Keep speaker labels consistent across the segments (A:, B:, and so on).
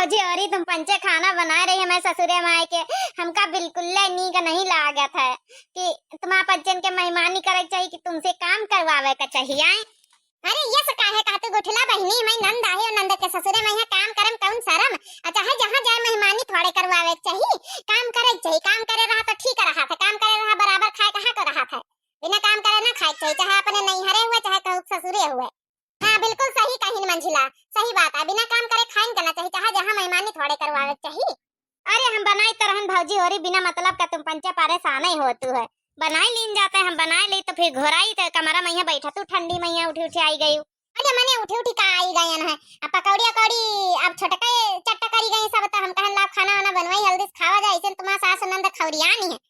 A: भौजी और तुम पंचे खाना बना रही है मैं ससुरे माए के हमका बिल्कुल नीक नहीं लागत है कि तुम्हारा पंचन के मेहमानी करे चाहिए कि तुमसे काम करवावे का चाहिए।
B: अरे ये से काहे कहते गोठला बहिनी मैं नंद आहे और नंद के ससुरे में यहाँ काम करम कौन शरम। अच्छा है जहाँ जाए मेहमानी थोड़े करवावे चाहिए, काम करे चाहिए। काम करे रहा तो ठीक रहा था, काम करे रहा बराबर खाए कहाँ कर रहा था। बिना काम करे ना खाए चाहिए, चाहे अपने नैहरे हुए चाहे कहू ससुरे हुए। हाँ बिल्कुल सही कही मंजिला, सही बात है। बिना काम करे खाइन करना चाहिए, चाहे जहाँ मेहमानी थोड़े करवावे चाहिए।
A: अरे हम बनाई तो रहन भौजी और बिना मतलब का तुम पंचे परेशान ही होतू है। बनाई लीन जाते हम बनाए ली तो फिर घोराई तो कमरा में बैठा तू ठंडी में उठी उठी आई गई।
B: अरे मने उठी उठी का आई गए है। अब पकौड़ी अकौड़ी अब छोटका चट्टा करी गई सब तो हम कहन ला खाना वाना बनवाई हल्दी से खावा जाए। ऐसे तुम्हारा सास नंद खौरियानी है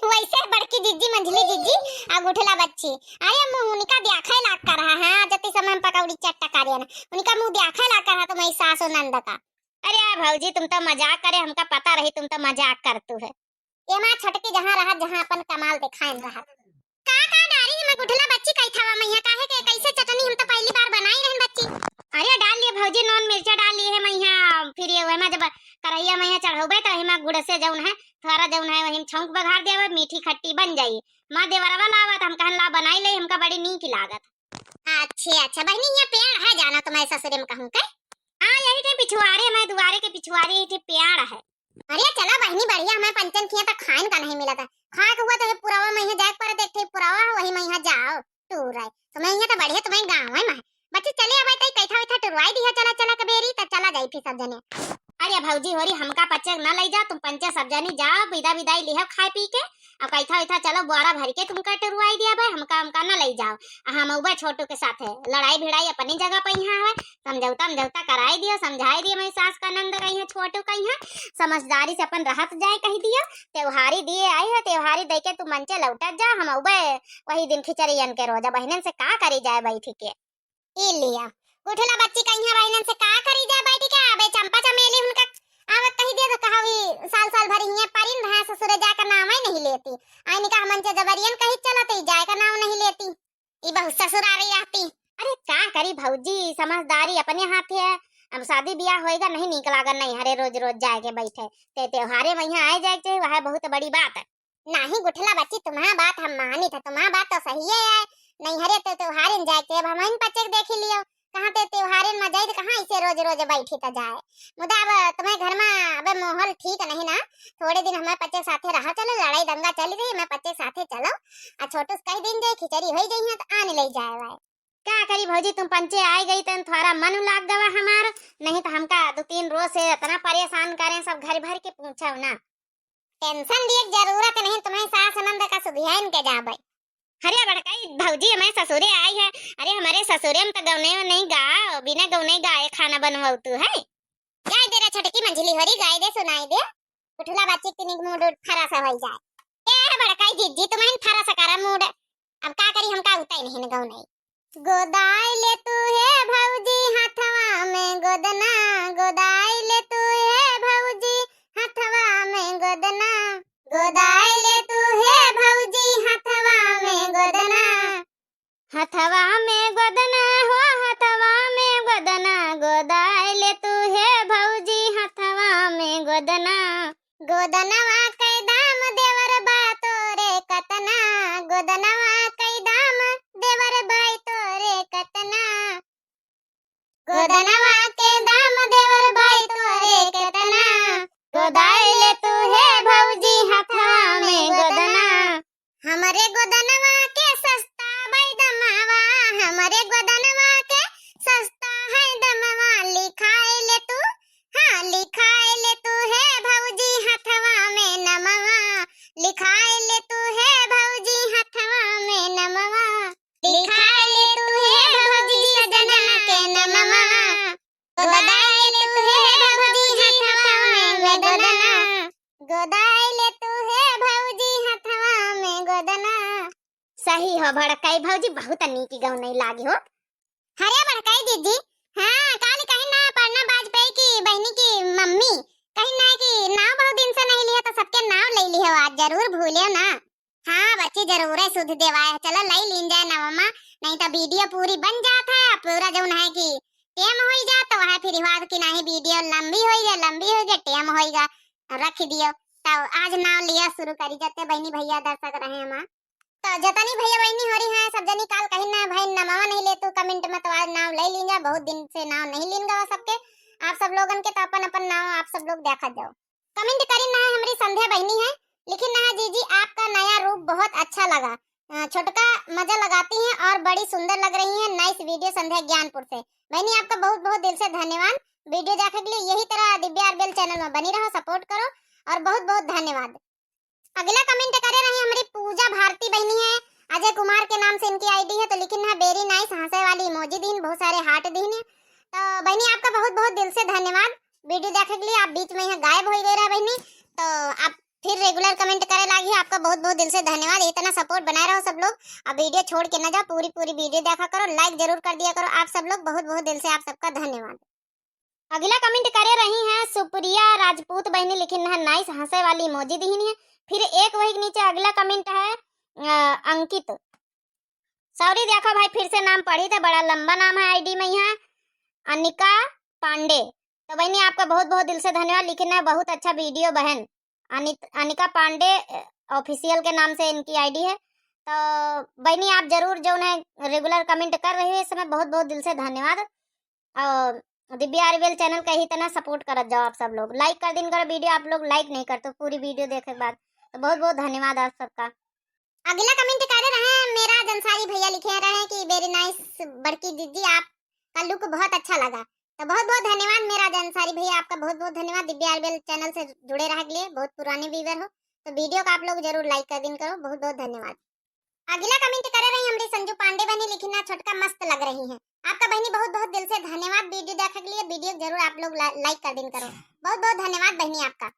B: वैसे बड़की जिज्जी मंझली जिज्जी आ गुठला बच्ची। अरे मुंह उनका देखा लाग कर रहा है जति समय हम पकौड़ी चट्टा करे ना उनका मुंह देखा लाग कर रहा तो मैं सास नंद का।
A: अरे यार भौजी तुम तो मजाक करे, हमका पता रही तुम तो मजाक करतू है।
B: ये मां छटकी जहां रहा जहां अपन कमाल दिखाइन रहा का डारी मैं गुठला बच्ची कई थावा मैया काहे के कैसे चटनी हम तो पहली बार बनाई रहन बच्ची।
A: अरे डाल लिए भौजी नॉन मिर्चा डाल लिए है मैया। फिर ये वही जब करैया मैया चढ़ाबे तो हिमा गुड़ से जौन है थोड़ा जौन है वही छौंक बघार देवे मीठी खट्टी बन जाई। मां देवरवा लावत हम कहन ला बनाई ले हमका बड़ी नीक लागत।
B: अच्छा बहनी ये पेड़ है जाना तो मैं ससुरे में कहूं के।
A: हां यही थे पिछवाड़े मैं दुआरे के पिछवाड़े ही थे पेड़ है।
B: अरे चला बहनी बढ़िया हमें पंचन किया तो खाइन का नहीं मिला था। खा के हुआ तो पुरावा में जाके पर देखते पुरावा वही में जाओ टूर है तो मैं तो बढ़िया तुम्हें गांव है मैं बच्चे चले अब तई कैथा वैथा टुरवाई दिया चला चला कबेरी त चला जाई फिर सब जने।
A: अरे भौजी होरी हमका पच्चे न ले जा तुम पंचे सब जनी जाओ विदा विदाई लिहब खाए पी के अब कैथा वैथा चलो बोरा भर के तुमका टुरवाई दिया भाई हमका न ले जाओ। हम उबे छोटू के साथ है लड़ाई भिड़ाई अपनी जगह पे यहाँ है समझौता कराई दियो समझाई दियो मेरी सास का नंद कहीं है छोटू कहीं है समझदारी से अपन रहत जाए कही दियो। त्योहारी दिए आई है त्योहारी दे के तुम मंचे लौटत जा हम उबे वही दिन खिचड़ियन के रोजा बहनन से का करी जाए बैठ के।
B: ई लिया गुठला बच्ची कहीं है बहनन से का करी जाए बैठ के। अबे चंपा चमेली उनका आवत कही दे तो कहावी साल भर हिया परिन रहा ससुरे जाकर नाम ही नहीं लेती। आई निका हमन से जबरियन कही चलत जाए का नाम नहीं लेती। ई बहुत ससुरारी आती।
A: अरे का करी भौजी समझदारी अपने हाथ है। अब शादी ब्याह होएगा नहीं नीक लागन नहीं हरे रोज रोज जाए के बैठे ते त्योहारे में यहाँ आए जाए चाहिए वह बहुत बड़ी बात है।
B: नहीं गुठला बच्ची तुम्हारा बात हम मानी था तुम्हारा बात तो सही है नहीं हरे तो त्योहारे में जाए के हम इन पच्चे देख लियो कहाँ ते त्योहारे में जाए कहाँ इसे रोज रोज बैठी तो जाए। मुदा अब तुम्हें घर में अब माहौल ठीक नहीं ना थोड़े दिन हमें पच्चे साथे रहा चलो लड़ाई दंगा चल रही मैं पच्चे साथे चलो आ छोटू कई दिन जाए खिचड़ी हो गई है तो आने ले जाए भाई।
A: क्या करी भौजी तुम पंचे आई गई तो थोड़ा मन लाग गवा हमार नहीं तो हमका 2-3 रोज से इतना परेशान करें सब घर भर के पूछो ना।
B: टेंशन लिए जरूरत नहीं तुम्हें सास नंद का सुधियान के जा भाई।
A: अरे बड़काई भौजी हमारे ससुरे आई है। अरे हमारे ससुरे में तो गौने नहीं गा बिना गौने गाए खाना बनवाऊ तू है।
B: गाय दे रे छटकी मंझली होरी गाय दे सुनाई दे उठला बच्ची की निक मूड खरा सा हो जाए। ए बड़काई जिज्जी तुम्हें खरा सा करा मूड अब का करी हमका उताई नहीं गौने। गोदाई ले तू है भौजी हाथवा में गोदना गोदाई ले तू है भौजी हाथवा में गोदना गोदाई ले तू है भौजी हाथवा में गोदना
A: हथवा में गोदना हो हथवा में गोदना गोदाई ले तू है भौजी हथवा में गोदना
B: गोदनवा कई दाम देवर बा तोरे कतना गोदनवा कई दाम देवर बाई तोरे कतना गोदनवा के दाम देवर बाई तोरे कतना गोदाई ले तू है भौजी हथवा में गोदना। हमरे गोदनवा के सस्ता बाई दमवा हमरे गोदनवा के सस्ता है दमवा लिखाए ले तू हाँ लिखाए ले तू है भौजी हथवा में नमवा लिखाए ले तू है भौजी हथवा में नमवा लिखाए ले तू है भौजी सजना के नमवा गोदाई ले तू है भौजी हथवा में गोदना गोदाई ले तू है भौजी हथवा में गोदना।
A: सही हो भड़काई भौजी बहुत नीकी गौ नहीं लागी हो।
B: हरे भड़काई दीदी हाँ काली कहीं ना पढ़ना वाजपेयी की बहनी की मम्मी कहीं ना कि नाव बहुत दिन से नहीं लिया तो सबके नाव ले लियो आज जरूर भूलियो ना। हाँ बच्ची जरूर है सुध देवा है चलो लई लीन जाए नवमा नहीं तो वीडियो पूरी बन जाता है पूरा जो है कि टेम हो जा तो वह फिर बात की नहीं वीडियो लंबी हो गया टेम होएगा रख दियो। तो आज नाम लिया शुरू करी जाते बहनी भैया दर्शक रहे हम तो जतनी भैया बहनी हो रही है सब जनी काल कहीं ना भाई नमावा नहीं ले तू कमेंट में तो आज नाम ले लेंगे। बहुत दिन से नाम नहीं लेंगे सबके आप सब लोगन के तो अपन अपन नाम आप सब लोग देखा जाओ। कमेंट करी ना हमारी संध्या बहनी है लेकिन ना जीजी आपका नया रूप बहुत अच्छा लगा। छोटका मजा लगाती हैं और बड़ी सुंदर लग रही हैं। नाइस वीडियो संध्या ज्ञानपुर से। बहनी आपका बहुत बहुत दिल से धन्यवाद वीडियो देखने के लिए। यही तरह दिव्या आरबेल चैनल में बनी रहो सपोर्ट करो और बहुत बहुत धन्यवाद। अगला कमेंट करे रही हमारी पूजा भारती बहनी है अजय कुमार के नाम से इनकी आईडी है तो लिखी है वेरी नाइस हंसे वाली इमोजी दीन बहुत सारे हार्ट दीन। तो बहनी आपका बहुत बहुत दिल से धन्यवाद वीडियो देखने के लिए। आप बीच में यहाँ गायब हो गए रहा बहनी तो आप फिर रेगुलर कमेंट करे लागी। आपका बहुत बहुत दिल से धन्यवाद। इतना सपोर्ट बनाए रहो सब लोग। अब वीडियो छोड़ के ना जाओ पूरी वीडियो देखा करो लाइक जरूर कर दिया करो आप सब लोग। बहुत बहुत दिल से आप सबका धन्यवाद। अगला कमेंट करे रही है सुप्रिया राजपूत बहनी लिखी है नाइस हंसे वाली इमोजी दीन है। फिर एक वही नीचे अगला कमेंट है अंकित सॉरी देखो भाई फिर से नाम पढ़ी था बड़ा लंबा नाम है आईडी में यहाँ अनिका पांडे। तो बहनी आपका बहुत बहुत दिल से धन्यवाद लिखना है बहुत अच्छा वीडियो बहन अनिका पांडे ऑफिशियल के नाम से इनकी आईडी है। तो बहनी आप जरूर जो है रेगुलर कमेंट कर रही है इस समय बहुत बहुत दिल से धन्यवाद। और दिव्या आरबेल चैनल का ही तरह सपोर्ट कर जाओ आप सब लोग। लाइक कर दिन करो वीडियो आप लोग लाइक नहीं करते पूरी वीडियो देखे के बाद। तो बहुत बहुत धन्यवाद आप सबका। अगला कमेंट कर रहे हैं मेरा जंसारी भैया लिखे रहे हैं कि वेरी नाइस बड़की दीदी आपका लुक बहुत अच्छा लगा। तो बहुत बहुत धन्यवाद मेरा जंसारी भैया आपका बहुत बहुत धन्यवाद। दिव्या आरबेल चैनल से जुड़े रह के लिए बहुत पुराने व्यूअर हो तो वीडियो का आप लोग जरूर लाइक कर दिन करो बहुत बहुत धन्यवाद। अगला कमेंट कर रही हमारी संजू पांडे बहनी लिखी ना छोटका मस्त लग रही है। आपका बहनी बहुत बहुत दिल से धन्यवाद वीडियो देखने के लिए। वीडियो जरूर आप लोग लाइक कर दिन करो बहुत बहुत धन्यवाद बहनी आपका।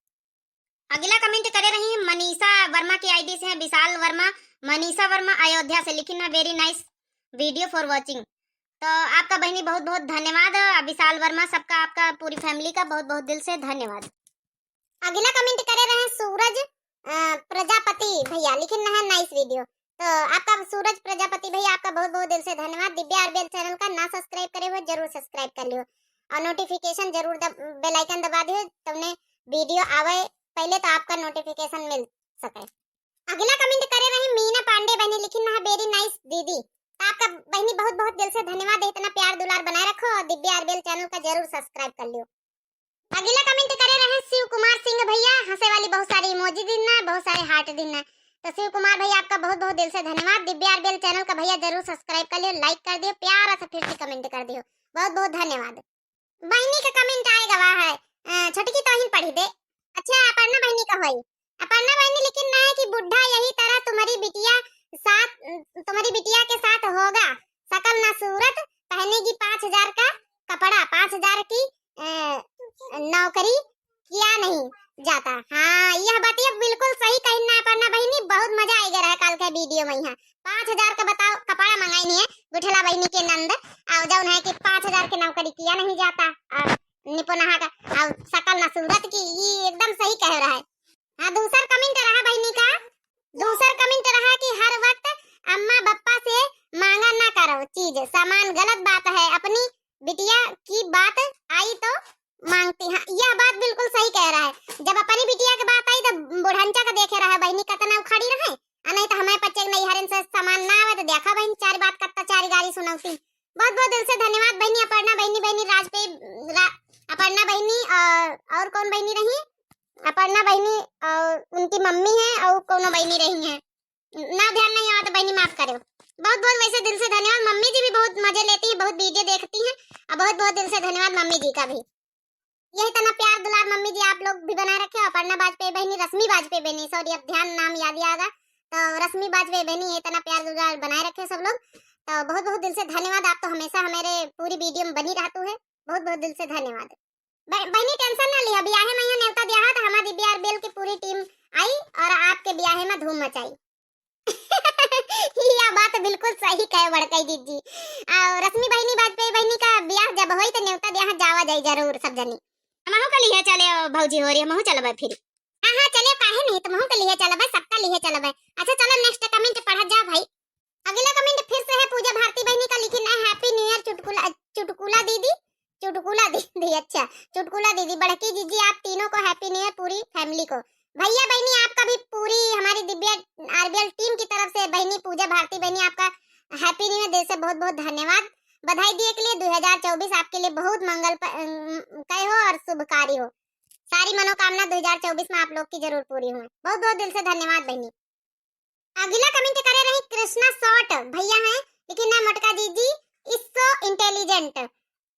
B: अगला कमेंट करे रही है मनीषा वर्मा की आईडी से है विशाल वर्मा मनीषा वर्मा अयोध्या से लिखी ना very nice video for watching. तो आपका बहनी बहुत बहुत धन्यवाद विशाल वर्मा सबका आपका पूरी फैमिली का बहुत बहुत दिल से धन्यवाद। अगला कमेंट करे रहे हैं सूरज प्रजापति भैया लिखी है नाइस वीडियो। तो आपका सूरज प्रजापति भैया आपका बहुत बहुत दिल से धन्यवाद। दिव्या आरबेल चैनल का ना सब्सक्राइब करे हुए जरूर सब्सक्राइब कर लियो और नोटिफिकेशन जरूर बेल आइकन दबा दियो तुमने वीडियो आवे पहले तो आपका नोटिफिकेशन मिल सके। अगला कमेंट करे रही मीना पांडे बहनी लिखी ना वेरी नाइस दीदी। तो आपका बहनी बहुत बहुत दिल से धन्यवाद। इतना प्यार दुलार बनाए रखो और दिव्या आरबेल चैनल का जरूर सब्सक्राइब कर लियो। अगला कमेंट करे रहे शिव कुमार सिंह भैया हंसे वाली बहुत सारी इमोजी देना बहुत सारे हार्ट देना। तो शिव कुमार भैया आपका बहुत बहुत दिल से धन्यवाद। दिव्या आरबेल चैनल का भैया जरूर सब्सक्राइब कर लियो लाइक कर दियो प्यारा सा फिर से कमेंट कर दियो बहुत बहुत धन्यवाद। बहनी का कमेंट आएगा वह है छोटकी तोहिन पढ़ी दे। अच्छा अपर्णा बहनी का होई अपर्णा बहनी लेकिन ना है कि बुढ़ा यही तरह तुम्हारी बिटिया के साथ होगा शकल ना सूरत पहनेगी 5000 का कपड़ा 5000 की नौकरी किया नहीं जाता। हाँ यह बात ये बिल्कुल सही कही ना अपर्णा बहनी बहुत मजा आएगा रहा कल के वीडियो में। यहाँ 5000 का बताओ कपड़ा मंगाई नहीं है गुठला बहनी के नंद और जौन है कि 5000 की नौकरी किया नहीं जाता और निपुणहा का और शकल ना सूरत की ये एकदम सही कह रहा है। हाँ दूसरा कमेंट रहा बहनी का दूसरा कमेंट रहा कि हर वक्त अम्मा बप्पा से मांगा ना करो चीज सामान गलत बात है अपनी बिटिया की बात आई तो मांगती। हाँ यह बात बिल्कुल सही कह रहा है। जब अपनी बिटिया की बात आई तो बुढ़ंचा का देखे रहा बहनी कतना उखाड़ी रहे नहीं तो हमें बच्चे नहीं हरन से सामान ना आवे तो देखा बहनी चार बात करता चार गाड़ी सुनाती। बहुत बहुत दिल से धन्यवाद बहनी अपर्णा बहनी अपर्णा बहनी और कौन बहनी रही अपर्णा बहनी और उनकी मम्मी है और कौन बहनी रही है ना ध्यान नहीं आया तो बहनी माफ करो। बहुत बहुत वैसे दिल से धन्यवाद। मम्मी जी भी बहुत मजे लेती है बहुत वीडियो देखती हैं और बहुत बहुत दिल से धन्यवाद मम्मी जी का भी। यही तना प्यार दुलार मम्मी जी आप लोग भी बनाए रखे। अपर्णा वाजपेयी बहनी रश्मि वाजपेयी बहनी सॉरी अब ध्यान नाम याद आएगा तो रश्मि वाजपेयी बहनी ये तना प्यार दुलार बनाए रखे सब लोग। तो बहुत बहुत दिल से धन्यवाद। आप तो हमेशा हमारे पूरी वीडियो में बनी रहते हैं बहुत बहुत दिल से धन्यवाद। बहनी टेंशन ना लिया ब्याहे में यहाँ न्योता दिया तो हमारी दिव्या आरबेल की पूरी टीम आई और आपके ब्याहे में धूम मचाई। यह बात बिल्कुल सही कहे बड़कई दीदी। और रश्मि बहनी वाजपेयी बहनी का ब्याह जब होई तो न्योता दिया जावा जाई जरूर सब जनी। हमहु के लिए चले भौजी हो रही हमहु चलबे फिर। हां चले काहे नहीं तुमहु के लिए चलबे सबका लिए चलबे। अच्छा चलो नेक्स्ट कमेंट पढ़ा जा भाई। अगला कमेंट फिर से है पूजा भारती बहनी का लिखी है हैप्पी न्यू ईयर चुटकुला दीदी चुटकुला दीदी, अच्छा चुटकुला दीदी, बड़की जीजी आप तीनों को हैप्पी न्यू ईयर, पूरी फैमिली को। भैया बहनी आपका भी पूरी हमारी दिव्या आरबीएल टीम की तरफ से बहनी पूजा भारती बहनी आपका हैप्पी न्यू ईयर दिल से बहुत बहुत धन्यवाद। बधाई दिए के लिए 2024 आपके लिए बहुत कय हो और शुभकारी हो। सारी मनोकामना 2024 में आप लोग की जरूर पूरी हो। बहुत बहुत दिल से धन्यवाद बहनी। अगला कमेंट करे रही कृष्णा शॉर्ट भैया हैं, लेकिन ना मटका जीजी इज सो इंटेलिजेंट।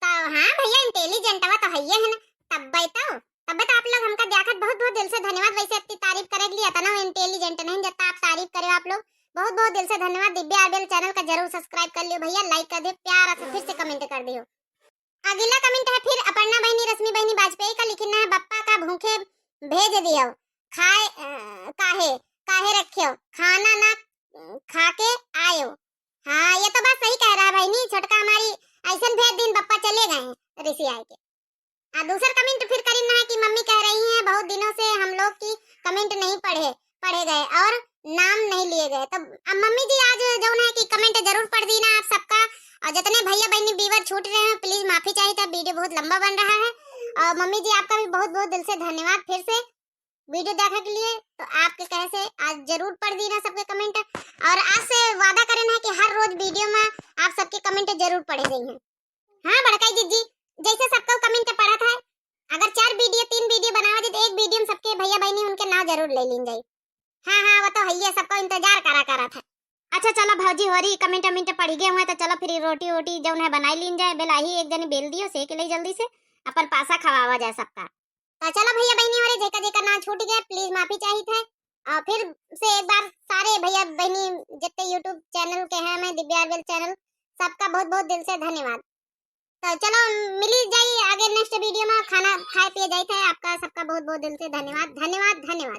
B: तो हाँ भैया इंटेलिजेंट हुआ तो है ना, तब तो आप लोग हमका देखत बहुत बहुत दिल से धन्यवाद। वैसे इतनी तारीफ करे के लिए इतना इंटेलिजेंट नहीं जितना आप तारीफ करे आप लोग, बहुत बहुत दिल से धन्यवाद। दिव्या आरबीएल चैनल का जरूर सब्सक्राइब कर लियो भैया, लाइक कर दे, प्यार से फिर से कमेंट कर दियो। अगला कमेंट है फिर अपर्णा बहनी रश्मि बहनी वाजपेयी का, लिखना है बप्पा का भूखे भेज दियो, खाए काहे काहे रखियो, खाना ना खा के आयो। हाँ ये तो बात सही कह रहा है भाई, नहीं छोटका हमारी ऐसा भेज दिन बप्पा चले गए ऋषि आए के। दूसरा कमेंट फिर करीना है कि मम्मी कह रही हैं बहुत दिनों से हम लोग की कमेंट नहीं पढ़े गए और नाम नहीं लिए गए। तो अब मम्मी जी आज जो है कि कमेंट जरूर पढ़ दी ना आप सबका, और जितने भैया बहनी व्यूअर छूट रहे हैं प्लीज माफी चाहिए था, वीडियो बहुत लंबा बन रहा है। और मम्मी जी आपका भी बहुत बहुत दिल से धन्यवाद फिर से वीडियो देखने के लिए। तो आपके कहे से आज जरूर पढ़ दी ना सबके कमेंट, और आज से वादा करना है कि हर रोज वीडियो में आप सबके कमेंट जरूर पढ़े जाएंगे। हाँ बड़काई जीजी जैसे सबको कमेंट पढ़ा था, अगर 4 वीडियो 3 वीडियो बनावा दे तो एक वीडियो में सबके भैया बहनी उनके नाम जरूर ले लीन जाए। हाँ वो तो है, सबको इंतजार करा था। अच्छा चलो भौजी हो रही कमेंट पढ़ी गए हुए, तो चलो फिर रोटी वोटी जो है बनाई लीन जाए। बेलाही एक जने बेल दियो सेक ले जल्दी से, अपन पासा खवावा जाए सबका। तो चलो भैया बहनी हो रहे जेका ना छूट गया प्लीज माफी चाहिए थे। और फिर से एक बार सारे भैया बहनी जितने यूट्यूब चैनल के हैं मैं दिव्या आरबीएल चैनल सबका बहुत बहुत दिल से धन्यवाद। तो चलो मिली जाइए आगे नेक्स्ट वीडियो में, खाना खाए पिए जाए थे। आपका सबका बहुत बहुत दिल से धन्यवाद धन्यवाद धन्यवाद।